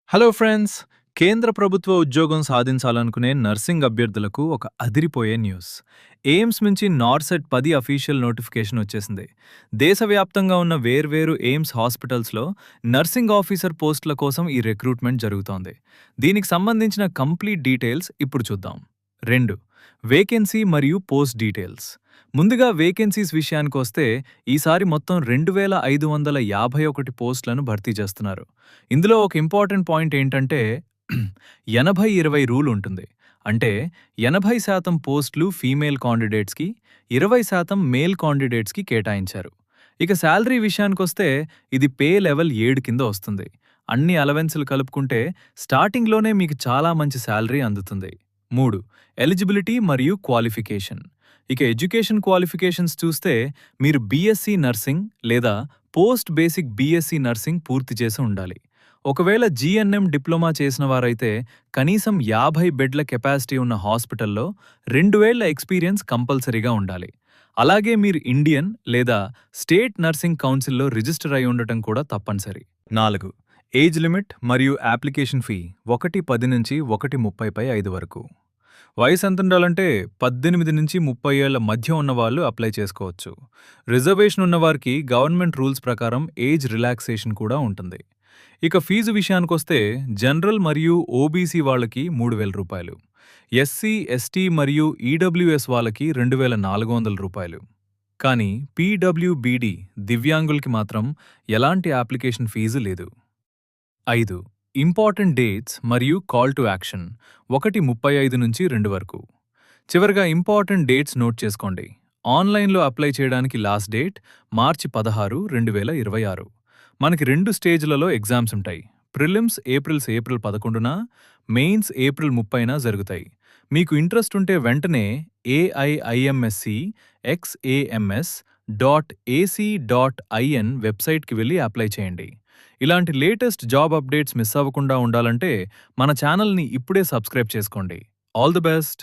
Hello friends. కేంద్ర ప్రభుత్వ ఉద్యోగం సాధించాలనుకునే నర్సింగ్ అభ్యర్థులకు ఒక అదిరిపోయే న్యూస్. ఎయిమ్స్ నుంచి నార్సెట్ 10 అఫీషియల్ నోటిఫికేషన్ వచ్చేసింది. దేశవ్యాప్తంగా ఉన్న వేర్వేరు ఎయిమ్స్ హాస్పిటల్స్లో నర్సింగ్ ఆఫీసర్ పోస్టుల కోసం ఈ రిక్రూట్మెంట్ జరుగుతోంది. దీనికి సంబంధించిన కంప్లీట్ డీటెయిల్స్ ఇప్పుడు చూద్దాం. 2. వేకెన్సీ మరియు పోస్ట్ డీటెయిల్స్. ముందుగా వేకెన్సీస్ విషయానికొస్తే ఈసారి మొత్తం 2551 పోస్టులను భర్తీ చేస్తున్నారు. ఇందులో ఒక ఇంపార్టెంట్ పాయింట్ ఏంటంటే 80-20 రూల్ ఉంటుంది. అంటే 80% పోస్టులు ఫీమేల్ కాండిడేట్స్కి, 20% మేల్ కాండిడేట్స్కి కేటాయించారు. ఇక శాలరీ విషయానికొస్తే ఇది పే లెవెల్ 7 కింద వస్తుంది. అన్ని అలవెన్సులు కలుపుకుంటే స్టార్టింగ్లోనే మీకు చాలా మంచి శాలరీ అందుతుంది. 3. ఎలిజిబిలిటీ మరియు క్వాలిఫికేషన్. ఇక ఎడ్యుకేషన్ క్వాలిఫికేషన్స్ చూస్తే మీరు బీఎస్సీ నర్సింగ్ లేదా పోస్ట్ బేసిక్ బీఎస్సీ నర్సింగ్ పూర్తి చేసి ఉండాలి. ఒకవేళ జీఎన్ఎం డిప్లొమా చేసిన వారైతే కనీసం 50 బెడ్ల కెపాసిటీ ఉన్న హాస్పిటల్లో 2 ఏళ్ల ఎక్స్పీరియన్స్ కంపల్సరీగా ఉండాలి. అలాగే మీరు ఇండియన్ లేదా స్టేట్ నర్సింగ్ కౌన్సిల్లో రిజిస్టర్ అయి ఉండటం కూడా తప్పనిసరి. 4. ఏజ్ లిమిట్ మరియు అప్లికేషన్ ఫీ 1/10 నుంచి 1/30/5 వరకు. వయసు ఎంత ఉండాలంటే 18 నుంచి 30 ఏళ్ల మధ్య ఉన్నవాళ్ళు అప్లై చేసుకోవచ్చు. రిజర్వేషన్ ఉన్నవారికి గవర్నమెంట్ రూల్స్ ప్రకారం ఏజ్ రిలాక్సేషన్ కూడా ఉంటుంది. ఇక ఫీజు విషయానికొస్తే జనరల్ మరియు ఓబీసీ వాళ్ళకి 3,000 రూపాయలు, ఎస్సీ, ఎస్టీ మరియు ఈడబ్ల్యూఎస్ వాళ్ళకి 2,400 రూపాయలు. కానీ పీడబ్ల్యూబీడీ దివ్యాంగులకి మాత్రం ఎలాంటి అప్లికేషన్ ఫీజు లేదు. 5. ఇంపార్టెంట్ డేట్స్ మరియు కాల్ టు యాక్షన్ 1:35 నుంచి 2 వరకు. చివరిగా ఇంపార్టెంట్ డేట్స్ నోట్ చేసుకోండి. ఆన్లైన్లో అప్లై చేయడానికి లాస్ట్ డేట్ మార్చి 16, 2026. మనకి 2 స్టేజ్లలో ఎగ్జామ్స్ ఉంటాయి. ప్రిలిమ్స్ ఏప్రిల్ 11న, మెయిన్స్ ఏప్రిల్ 30న జరుగుతాయి. మీకు ఇంట్రెస్ట్ ఉంటే వెంటనే AIIMSC.exams.ac.in వెబ్సైట్కి వెళ్ళి అప్లై చేయండి. ఇలాంటి లేటెస్ట్ జాబ్ అప్డేట్స్ మిస్ అవ్వకుండా ఉండాలంటే మన ఛానల్ని ఇప్పుడే సబ్స్క్రైబ్ చేసుకోండి. All the best.